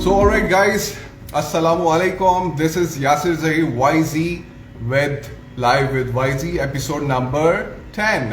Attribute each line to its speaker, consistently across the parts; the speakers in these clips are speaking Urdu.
Speaker 1: So, alright, guys, Assalamu alaikum. This is Yasir Zahir YZ with Live with YZ, episode number 10.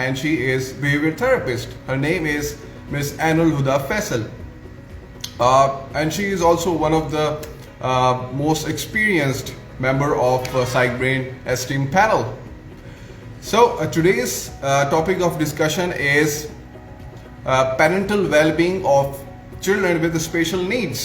Speaker 1: and she is behavior therapist. Her name is Miss Anul Huda Faisal, and she is also one of the most experienced member of Psych Brain Esteem panel. So today's topic of discussion is parental well-being of children with special needs.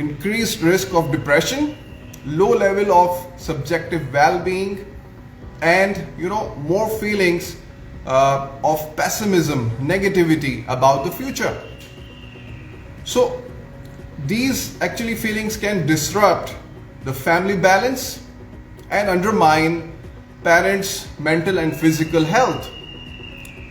Speaker 1: increased risk of depression, low level of subjective well-being, and more feelings of pessimism, negativity about the future. So these actually feelings can disrupt the family balance and undermine parents' mental and physical health.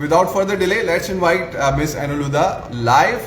Speaker 1: without further delay, let's invite Miss Anul Huda live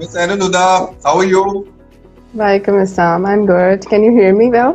Speaker 1: Miss Anul Huda, how are you?
Speaker 2: Walaikum Assalam, I'm good. Can you hear me well?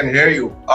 Speaker 1: can hear you.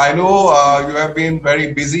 Speaker 1: I know you have been very busy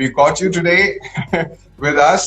Speaker 1: we caught you today with us.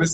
Speaker 1: Miss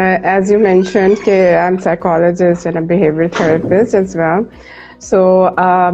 Speaker 2: As you mentioned, I'm a psychologist and a behavior therapist as well. So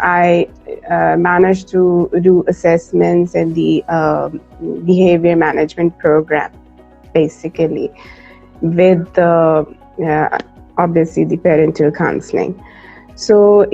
Speaker 2: I managed to do assessments in the behavior management program, basically with obviously the parental counseling. So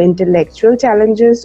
Speaker 2: intellectual challenges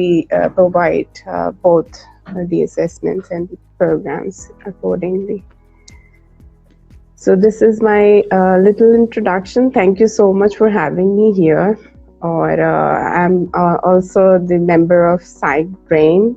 Speaker 2: we provide both the assessments and the programs accordingly. So this is my little introduction. Thank you so much for having me here. Or I'm also the member of Psych Brain.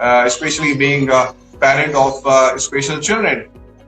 Speaker 1: especially being a parent of special children.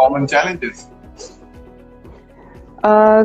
Speaker 1: common challenges?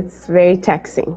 Speaker 2: it's very taxing.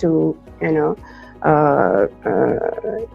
Speaker 2: to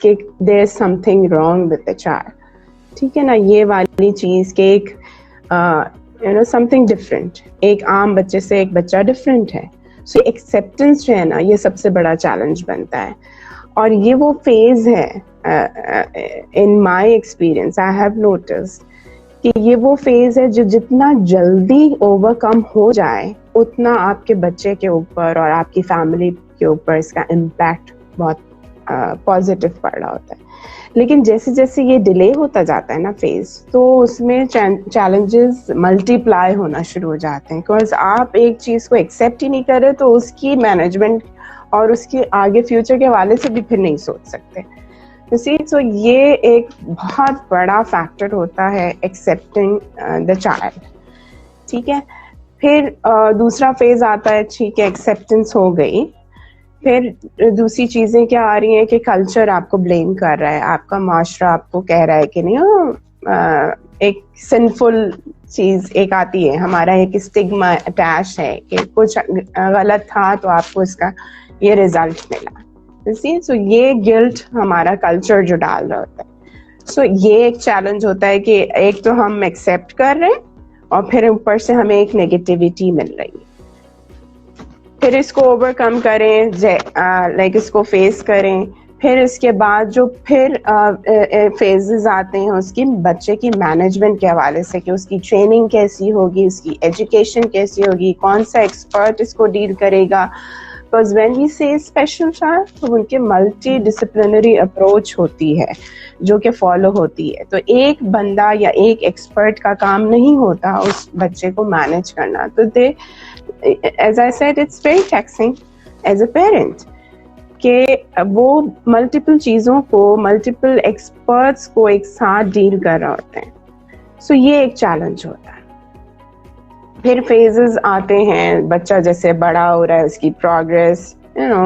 Speaker 2: کہ there is something wrong with the child. ٹھیک ہے نا, یہ والی چیز کہ ایک something different, ایک عام بچے سے ایک بچہ ڈفرینٹ ہے. سو ایکسیپٹنس جو ہے نا, یہ سب سے بڑا چیلنج بنتا ہے. اور یہ وہ فیز ہے, in my experience I have noticed کہ یہ وہ فیز ہے جو جتنا جلدی اوور کم ہو جائے اتنا آپ کے بچے کے اوپر اور آپ کی فیملی کے اوپر اس کا امپیکٹ بہت پازیٹیو پڑ رہا ہوتا ہے. لیکن جیسے جیسے یہ ڈیلے ہوتا جاتا ہے نا فیز, تو اس میں چیلنجز ملٹی پلائی ہونا شروع ہو جاتے ہیں, بیکاز آپ ایک چیز کو ایکسیپٹ ہی نہیں کر رہے تو اس کی مینجمنٹ اور اس کی آگے فیوچر کے حوالے سے بھی پھر نہیں سوچ سکتے. سو یہ ایک بہت بڑا فیکٹر ہوتا ہے ایکسیپٹنگ دا چائلڈ. ٹھیک ہے, پھر دوسرا فیز آتا ہے, ٹھیک ہے ایکسیپٹنس ہو گئی, پھر دوسری چیزیں کیا آ رہی ہیں کہ کلچر آپ کو بلیم کر رہا ہے, آپ کا معاشرہ آپ کو کہہ رہا ہے کہ نہیں, ایک سنفل چیز ایک آتی ہے, ہمارا ایک اسٹگما اٹیچ ہے کہ کچھ غلط تھا تو آپ کو اس کا یہ ریزلٹ ملا. سو یہ گلٹ ہمارا کلچر جو ڈال رہا ہوتا ہے. سو یہ ایک چیلنج ہوتا ہے کہ ایک تو ہم ایکسیپٹ کر رہے ہیں اور پھر اوپر سے ہمیں ایک نیگیٹیوٹی مل رہی ہے. پھر اس کو اوور کم کریں, لائک اس کو فیس کریں. پھر اس کے بعد جو پھر فیزز آتے ہیں اس کی بچے کی مینجمنٹ کے حوالے سے, کہ اس کی ٹریننگ کیسی ہوگی, اس کی ایجوکیشن کیسی ہوگی, کون سا ایکسپرٹ اس کو ڈیل کرے گا. Because when we say special child, تو ان کے ملٹی ڈسپلنری اپروچ ہوتی ہے جو کہ فالو ہوتی ہے. تو ایک بندہ یا ایک ایکسپرٹ کا کام نہیں ہوتا اس بچے کو مینج کرنا. تو as I said, it's very taxing as a parent کہ وہ ملٹیپل چیزوں کو, ملٹیپل ایکسپرٹس کو ایک ساتھ ڈیل کر رہے ہوتے ہیں. سو یہ ایک چیلنج ہوتا ہے. پھر فیزز آتے ہیں, بچہ جیسے بڑا ہو رہا ہے اس کی پروگرس,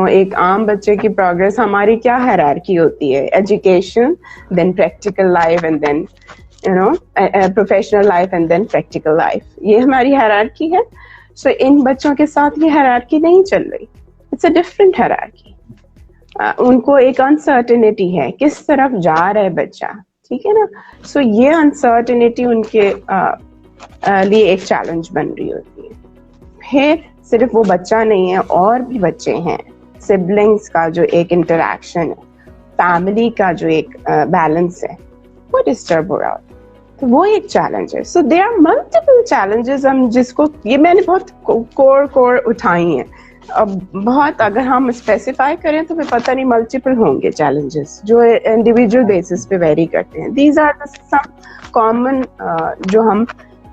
Speaker 2: ایک عام بچے کی پروگرس ہماری کیا ہیرارکی ہوتی ہے, education, then practical life, and then professional life, and then practical life. یہ ہماری ہیرارکی ہے. سو ان بچوں کے ساتھ یہ ہیرارکی نہیں چل رہی, اٹس اے ڈفرنٹ ہیرارکی. ان کو ایک انسرٹنٹی ہے کس طرف جا رہا ہے بچہ, ٹھیک ہے نا. سو یہ انسرٹنٹی ان کے لیے ایک چیلنج بن رہی ہوتی ہے. پھر صرف وہ بچہ نہیں ہے, اور بھی بچے ہیں, سبلنگس کا جو ایک انٹریکشن ہے, فیملی کا جو ایک بیلنس ہے, وہ ڈسٹرب ہو رہا ہوتا ہے. تو وہ ایک چیلنج ہے. سو دیر آر ملٹیپل چیلنجز, ہم جس کو یہ میں نے بہت کور اٹھائی ہیں. اب بہت اگر ہم اسپیسیفائی کریں تو پھر پتہ نہیں ملٹیپل ہوں گے چیلنجز جو انڈیویجول بیسس پہ ویری کرتے ہیں. دیز آر سم کامن جو ہم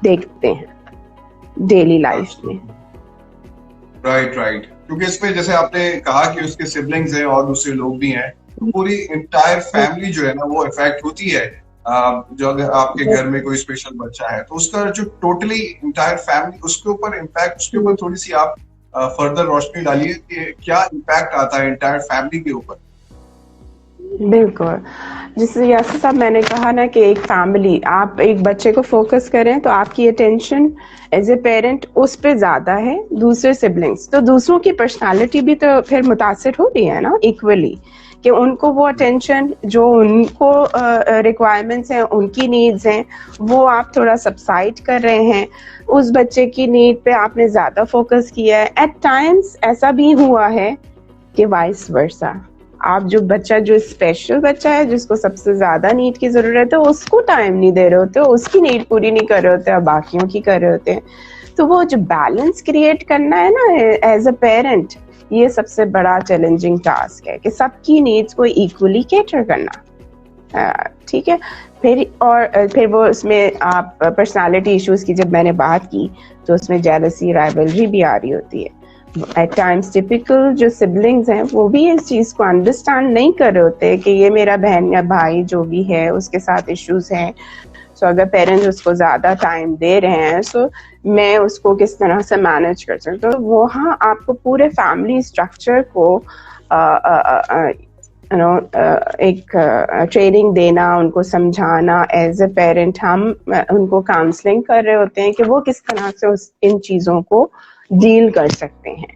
Speaker 2: دیکھتے ہیں ڈیلی لائف میں.
Speaker 1: رائٹ, کیونکہ اس میں جیسے آپ نے کہا کہ اس کے سبلنگز ہیں اور دوسرے لوگ بھی ہیں, پوری انٹائر فیملی جو ہے نا وہ افیکٹ ہوتی ہے. جو اگر آپ کے گھر میں کوئی اسپیشل بچہ ہے تو اس کا جو ٹوٹلی انٹائر فیملی, اس کے اوپر امپیکٹ, اس کے اوپر تھوڑی سی آپ فردر روشنی ڈالیے کہ کیا امپیکٹ آتا ہے انٹائر فیملی کے اوپر.
Speaker 2: بالکل, جیسے یاسر صاحب میں نے کہا نا کہ ایک فیملی, آپ ایک بچے کو فوکس کریں تو آپ کی اٹینشن ایز اے پیرنٹ اس پہ زیادہ ہے. دوسرے سبلنگس تو دوسروں کی پرسنالٹی بھی تو پھر متاثر ہوتی ہے نا ایکولی, کہ ان کو وہ اٹینشن جو ان کو ریکوائرمنٹس ہیں, ان کی نیڈز ہیں, وہ آپ تھوڑا سبسائڈ کر رہے ہیں. اس بچے کی نیڈ پہ آپ نے زیادہ فوکس کیا ہے. ایٹ ٹائمس ایسا بھی ہوا ہے کہ وائس ورسا, آپ جو بچہ جو اسپیشل بچہ ہے جس کو سب سے زیادہ نیڈ کی ضرورت ہے اس کو ٹائم نہیں دے رہے ہوتے, اس کی نیڈ پوری نہیں کر رہے ہوتے اور باقیوں کی کر رہے ہوتے ہیں. تو وہ جو بیلنس کریٹ کرنا ہے نا ایز اے پیرنٹ, یہ سب سے بڑا چیلنجنگ ٹاسک ہے کہ سب کی نیڈس کو ایکولی کیٹر کرنا. ٹھیک ہے, پھر وہ اس میں آپ پرسنالٹی ایشوز کی جب میں نے بات کی تو اس میں جیلسی, رائولری بھی آ رہی ہوتی ہے. ایٹ ٹائمس ٹپیکل جو سبلنگز ہیں وہ بھی اس چیز کو انڈرسٹینڈ نہیں کر رہے ہوتے کہ یہ میرا بہن یا بھائی جو بھی ہے اس کے ساتھ ایشوز ہیں. سو اگر پیرنٹس اس کو زیادہ ٹائم دے رہے ہیں سو میں اس کو کس طرح سے مینیج کر سکتا ہوں. وہاں آپ کو پورے فیملی اسٹرکچر کو ایک ٹریننگ دینا, ان کو سمجھانا. ایز اے پیرنٹ ہم ان کو کاؤنسلنگ کر رہے ہوتے ہیں کہ وہ کس طرح سے ان چیزوں کو ڈیل کر سکتے ہیں.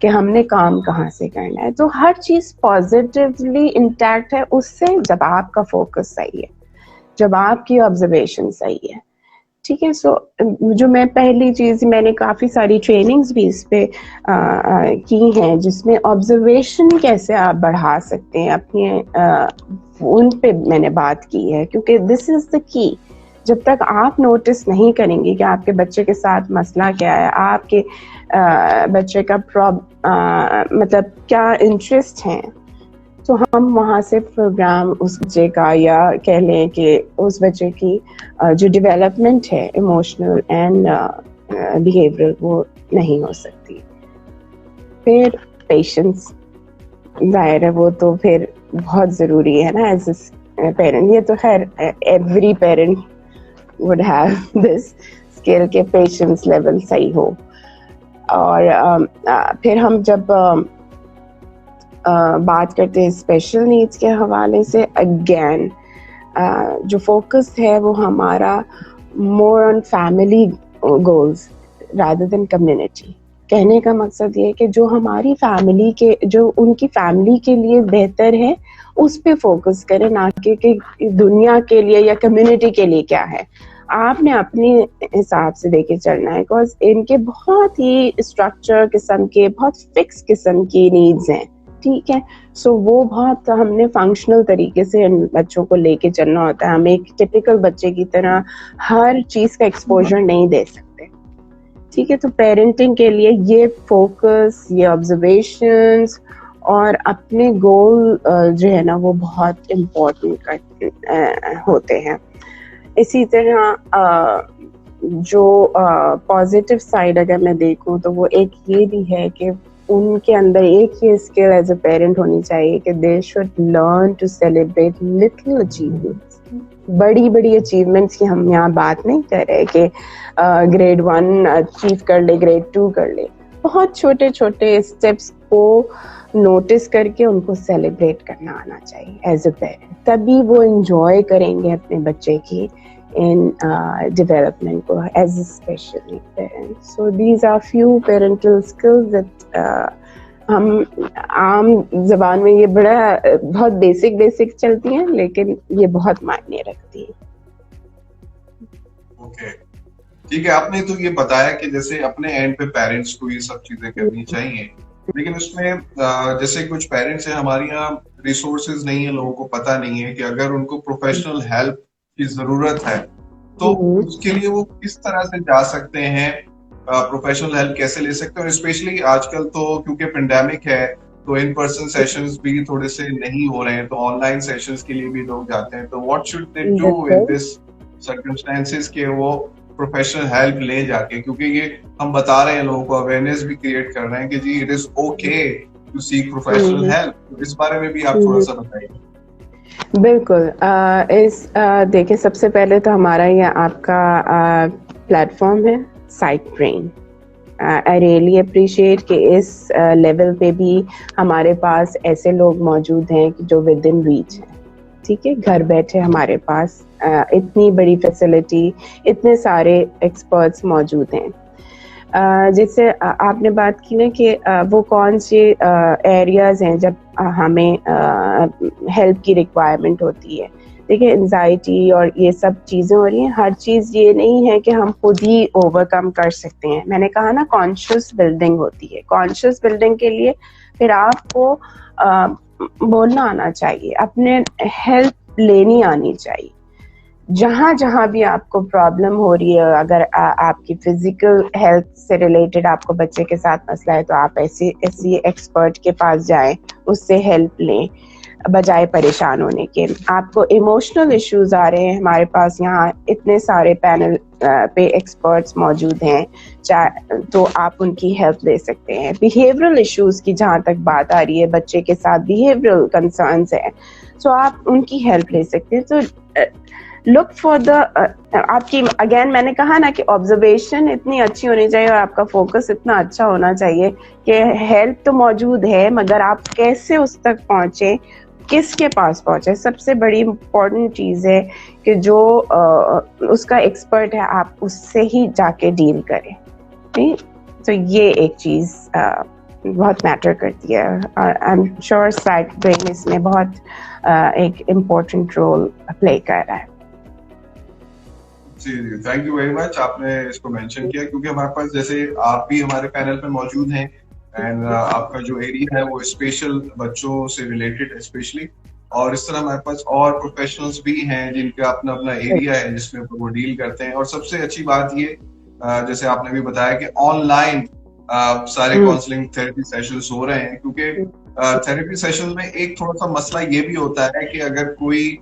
Speaker 2: کہ ہم نے کام کہاں سے کرنا ہے. تو ہر چیز پازیٹیولی انٹیکٹ ہے اس سے جب آپ کا فوکس صحیح ہے, جب آپ کی آبزرویشن صحیح ہے. ٹھیک ہے. سو جو میں پہلی چیز, میں نے کافی ساری ٹریننگز بھی اس پہ کی ہیں جس میں آبزرویشن کیسے آپ بڑھا سکتے ہیں اپنے, ان پہ میں نے بات کی ہے, کیونکہ دس از دا کی. جب تک آپ نوٹس نہیں کریں گے کہ آپ کے بچے کے ساتھ مسئلہ کیا ہے, آپ کے بچے کا مطلب کیا انٹرسٹ ہیں, تو ہم وہاں سے پروگرام اس بچے کا, یا کہہ لیں کہ اس بچے کی جو ڈیولپمنٹ ہے ایموشنل اینڈ بیہیویئر, وہ نہیں ہو سکتی. پھر پیشنس ظاہر ہے وہ تو پھر بہت ضروری ہے نا ایز اے پیرنٹ. یہ تو خیر every parent would have this skill کہ پیشنس لیول صحیح ہو. اور پھر ہم جب بات کرتے ہیں اسپیشل نیڈس کے حوالے سے, اگین جو فوکس ہے وہ ہمارا more on family goals rather than community. کہنے کا مقصد یہ ہے کہ جو ہماری فیملی کے, جو ان کی فیملی کے لیے بہتر ہے اس پہ فوکس کریں, نہ کہ دنیا کے لیے یا کمیونٹی کے لیے کیا ہے. آپ نے اپنے حساب سے دیکھے چلنا ہے, بیکاز ان کے بہت ہی اسٹرکچر قسم کے, بہت فکس قسم کی نیڈز ہیں. ٹھیک ہے. سو وہ بہت ہم نے فنکشنل طریقے سے ان بچوں کو لے کے چلنا ہوتا ہے. ہم ایک ٹپیکل بچے کی طرح ہر چیز کا ایکسپوجر نہیں دے سکتے. ٹھیک ہے. تو پیرنٹنگ کے لیے یہ فوکس, یہ آبزرویشنس اور اپنے گول جو ہے نا وہ بہت امپورٹنٹ ہوتے ہیں. اسی طرح جو پازیٹیو سائڈ اگر میں دیکھوں تو وہ ایک یہ بھی ہے کہ ان کے اندر ایک یہ اسکل ایز اے پیرنٹ ہونی چاہیے کہ they should learn to celebrate little achievements. بڑی بڑی اچیومنٹس کی ہم یہاں بات نہیں کر رہے کہ گریڈ 1 اچیو کر لے, گریڈ 2 کر لے. بہت چھوٹے چھوٹے اسٹیپس کو نوٹس کر کے ان کو سیلیبریٹ کرنا آنا چاہیے ایز اے پیرنٹ. تبھی وہ انجوائے کریں گے اپنے بچے کی in development کو as a special parent. So these are few parental skills that ہم عام زبان میں یہ بہت بیسک چلتی ہیں, لیکن یہ بہت معنی رکھتی ہیں.
Speaker 1: اوکے ٹھیک ہے. آپ نے تو یہ بتایا کہ جیسے اپنے اینڈ پہ پیرنٹس کو یہ سب چیزیں کرنی چاہیے, لیکن اس میں جیسے کچھ پیرنٹس ہیں ہمارے یہاں ریسورسز نہیں ہیں, لوگوں کو پتہ نہیں ہے کہ اگر ان کو پروفیشنل ہیلپ کی ضرورت ہے تو اس کے لیے وہ کس طرح سے جا سکتے ہیں, پروفیشنل ہیلپ کیسے لے سکتے ہیں. اور اسپیشلی آج کل تو کیونکہ پینڈیمک ہے تو ان پرسن سیشنز بھی تھوڑے سے نہیں ہو رہے ہیں, تو آن لائن سیشنز کے لیے بھی لوگ جاتے ہیں. تو what should they do in this circumstances کہ وہ پروفیشنل ہیلپ لیں جا کے, کیونکہ یہ ہم بتا رہے ہیں لوگوں کو, اویئرنیس بھی کریٹ کر رہے ہیں کہ جی it is okay to seek professional help. اس بارے میں بھی آپ تھوڑا سا بتائیے.
Speaker 2: بالکل. دیکھیں سب سے پہلے تو ہمارا یہ آپ کا پلیٹ فارم ہے site brain. I really appreciate کہ اس لیول پہ بھی ہمارے پاس ایسے لوگ موجود ہیں جو ود ان ریچ ہیں. ٹھیک ہے. گھر بیٹھے ہمارے پاس اتنی بڑی فیسلٹی, اتنے سارے ایکسپرٹس موجود ہیں. جس سے آپ نے بات کی نا کہ وہ کون سے ایریاز ہیں جب ہمیں ہیلپ کی ریکوائرمنٹ ہوتی ہے. دیکھیں انزائٹی اور یہ سب چیزیں ہو رہی ہیں, ہر چیز یہ نہیں ہے کہ ہم خود ہی اوور کم کر سکتے ہیں. میں نے کہا نا کانشیس بلڈنگ ہوتی ہے. کانشیس بلڈنگ کے لیے پھر آپ کو بولنا آنا چاہیے, اپنے ہیلپ لینی آنی چاہیے. جہاں جہاں بھی آپ کو پرابلم ہو رہی ہے, اگر آپ کی فزیکل ہیلتھ سے ریلیٹڈ آپ کو بچے کے ساتھ مسئلہ ہے تو آپ ایسی ایکسپرٹ کے پاس جائیں, اس سے ہیلپ لیں بجائے پریشان ہونے کے. آپ کو ایموشنل ایشوز آ رہے ہیں, ہمارے پاس یہاں اتنے سارے پینل پہ ایکسپرٹس موجود ہیں, تو آپ ان کی ہیلپ لے سکتے ہیں. بیہیورل ایشوز کی جہاں تک بات آ رہی ہے, بچے کے ساتھ بیہیورل کنسرنس ہیں, تو آپ ان کی ہیلپ لے سکتے ہیں. تو لک فار دا آپ کی, اگین میں نے کہا نا کہ آبزرویشن اتنی اچھی ہونی چاہیے اور آپ کا فوکس اتنا اچھا ہونا چاہیے کہ ہیلپ تو موجود ہے, مگر آپ کیسے اس تک پہنچے, کس کے پاس پہنچے. سب سے بڑی امپورٹنٹ چیز ہے کہ جو اس کا ایکسپرٹ ہے آپ اس سے ہی جا کے ڈیل کریں. تو یہ ایک چیز بہت میٹر کرتی ہے. I am sure side brain اس میں بہت ایک امپورٹنٹ رول پلے کر رہا ہے.
Speaker 1: جی جی تھینک یو ویری مچ. آپ نے اس کو مینشن کیا کیونکہ ہمارے پاس جیسے آپ بھی ہمارے پینل پہ موجود ہیں اینڈ آپ کا جو ایریا ہے وہ اسپیشل بچوں سے ریلیٹڈ اسپیشلی, اور اس طرح ہمارے پاس اور پروفیشنلز بھی ہیں جن کا اپنا اپنا ایریا ہے جس میں وہ ڈیل کرتے ہیں. اور سب سے اچھی بات یہ جیسے آپ نے بھی بتایا کہ آن لائن سارے کاؤنسلنگ تھراپی سیشنز ہو رہے ہیں, کیونکہ تھراپی سیشن میں ایک تھوڑا سا مسئلہ یہ بھی ہوتا ہے کہ اگر کوئی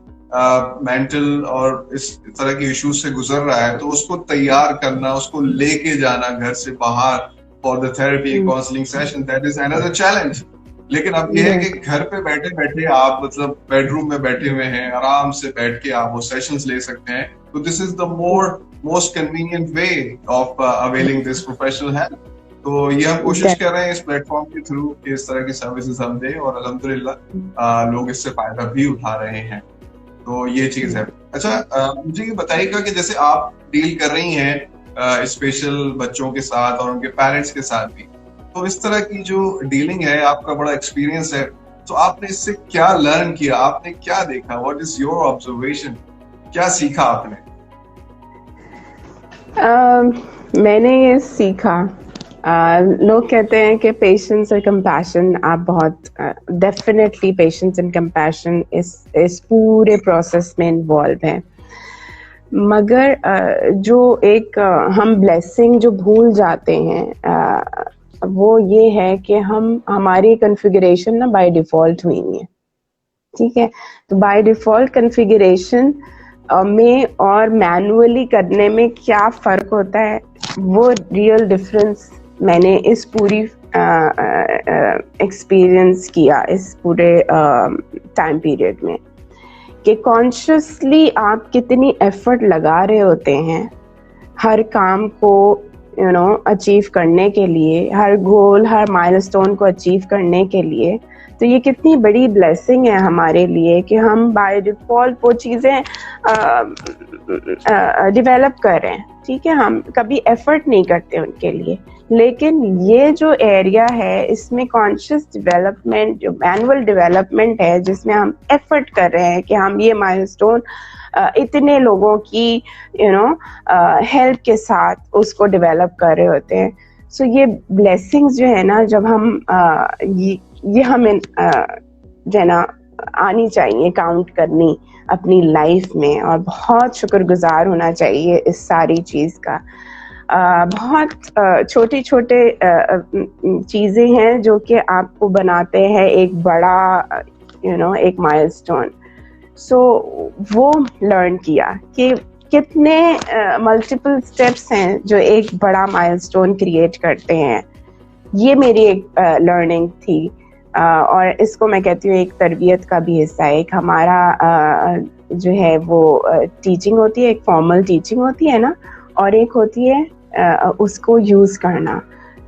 Speaker 1: مینٹل اور اس طرح کے ایشوز سے گزر رہا ہے تو اس کو تیار کرنا, اس کو لے کے جانا گھر سے باہر for the therapy counselling session, that is another challenge. لیکن اب یہ ہے کہ گھر پہ بیٹھے بیٹھے آپ مطلب بیڈ روم میں بیٹھے ہوئے ہیں, آرام سے بیٹھ کے آپ وہ سیشنز لے سکتے ہیں. تو this is the most convenient way of availing this professional help. تو یہ ہم کوشش کر رہے ہیں اس پلیٹ فارم کے تھرو کہ اس طرح کی سروسز ہم دیں, اور الحمدللہ لوگ اس سے فائدہ بھی اٹھا رہے ہیں. تو یہ چیز ہے. اچھا مجھے یہ بتائیے گا کہ جیسے آپ ڈیل کر رہی ہیں اسپیشل بچوں کے ساتھ اور ان کے پیرنٹس کے ساتھ بھی, تو اس طرح کی جو ڈیلنگ ہے آپ کا بڑا ایکسپیرینس ہے, تو آپ نے اس سے کیا لرن کیا, آپ نے کیا دیکھا, واٹ از یور آبزرویشن, کیا سیکھا آپ نے؟
Speaker 2: میں نے یہ سیکھا, لوگ کہتے ہیں کہ پیشنس اور کمپیشن, آپ بہت ڈیفینیٹلی پیشنس اینڈ کمپیشن اس پورے پروسیس میں انوالو ہیں, مگر جو ایک ہم بلیسنگ جو بھول جاتے ہیں وہ یہ ہے کہ ہماری کنفیگریشن نا بائی ڈیفالٹ ہوئی ہے. ٹھیک ہے, تو بائی ڈیفالٹ کنفیگریشن میں اور مینولی کرنے میں کیا فرق ہوتا ہے, وہ ریئل ڈفرینس میں نے اس پوری ایکسپیرئنس کیا اس پورے ٹائم پیریڈ میں, کہ کانشیسلی آپ کتنی ایفرٹ لگا رہے ہوتے ہیں ہر کام کو اچیو کرنے کے لیے, ہر گول, ہر مائلسٹون کو اچیو کرنے کے لیے. تو یہ کتنی بڑی بلیسنگ ہے ہمارے لیے کہ ہم بائی ڈیفالٹ وہ چیزیں ڈیولپ کر رہے ہیں. ٹھیک ہے, ہم کبھی ایفرٹ نہیں کرتے ان کے لیے, لیکن یہ جو ایریا ہے اس میں کانشیس ڈیولپمنٹ, جو مینول ڈیولپمنٹ ہے, جس میں ہم ایفرٹ کر رہے ہیں کہ ہم یہ مائلسٹون اتنے لوگوں کی ہیلپ کے ساتھ اس کو ڈیولپ کر رہے ہوتے ہیں. سو یہ بلیسنگز جو ہے نا, جب ہم یہ ہمیں جو ہے نا آنی چاہیے, کاؤنٹ کرنی اپنی لائف میں, اور بہت شکر گزار ہونا چاہیے اس ساری چیز کا. بہت چھوٹی چھوٹے چیزیں ہیں جو کہ آپ کو بناتے ہیں ایک بڑا ایک مائلسٹون. سو وہ لرن کیا کہ کتنے ملٹیپل اسٹیپس ہیں جو ایک بڑا مائلسٹون کریٹ کرتے ہیں. یہ میری ایک لرننگ تھی, اور اس کو میں کہتی ہوں ایک تربیت کا بھی حصہ ہے. ایک ہمارا جو ہے وہ ٹیچنگ ہوتی ہے, ایک فارمل ٹیچنگ ہوتی ہے نا, اور ایک ہوتی ہے اس کو یوز کرنا.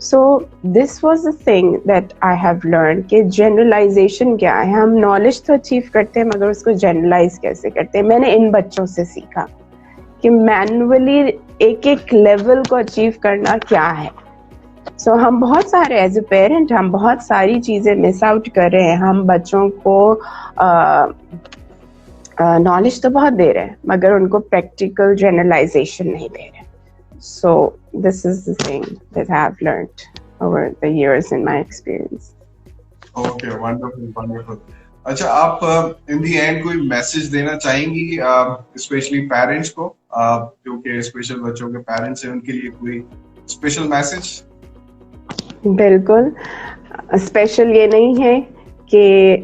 Speaker 2: So this was a thing that I have learn کہ جنرلائزیشن کیا ہے. ہم نالج تو اچیو کرتے ہیں مگر اس کو جنرلائز کیسے کرتے ہیں. میں نے ان بچوں سے سیکھا کہ مینولی ایک ایک لیول کو اچیو کرنا کیا ہے. سو ہم بہت سارے ایز اے پیرنٹ ہم بہت ساری چیزیں مس آؤٹ کر رہے ہیں. ہم بچوں کو نالج تو بہت دے رہے ہیں مگر ان کو پریکٹیکل جنرلائزیشن نہیں دے رہے. سو دس از the thing that I have learned over the years in my experience.
Speaker 1: Okay, wonderful, wonderful. اچھا, آپ ان دی اینڈ کوئی میسج دینا چاہیں گی اسپیشلی پیرنٹس کو, جو کہ اسپیشل بچوں کے پیرنٹس ہیں, ان کے لیے کوئی اسپیشل میسج؟
Speaker 2: بالکل, اسپیشل یہ نہیں ہے کہ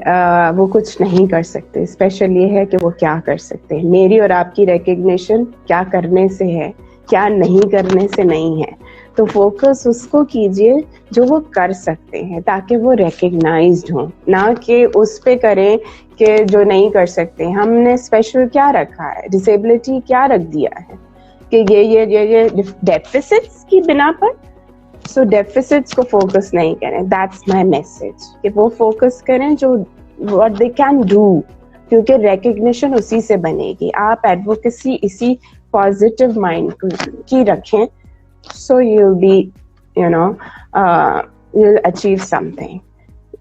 Speaker 2: وہ کچھ نہیں کر سکتے, اسپیشل یہ ہے کہ وہ کیا کر سکتے ہیں. میری اور آپ کی ریکگنیشن کیا کرنے سے ہے, کیا نہیں کرنے سے نہیں ہے. تو فوکس اس کو کیجئے جو وہ کر سکتے ہیں تاکہ وہ ریکگنائزڈ ہوں, نہ کہ اس پہ کریں کہ جو نہیں کر سکتے. ہم نے اسپیشل کیا رکھا ہے, ڈسیبلٹی کیا رکھ دیا ہے کہ یہ ڈیفیسٹس کی بنا پر. سو ڈیفیسٹس کو فوکس نہیں کریں. دیٹس مائی میسج کہ وہ فوکس کریں جو واٹ دے کین ڈو, کیونکہ ریکگنیشن اسی سے بنے گی. آپ ایڈوکیسی اسی پازیٹیو مائنڈ کی رکھیں. So you be you'll achieve something.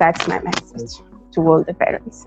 Speaker 2: That's my message to all the parents.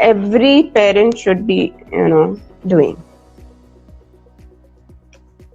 Speaker 2: every parent should be doing.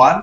Speaker 1: 1.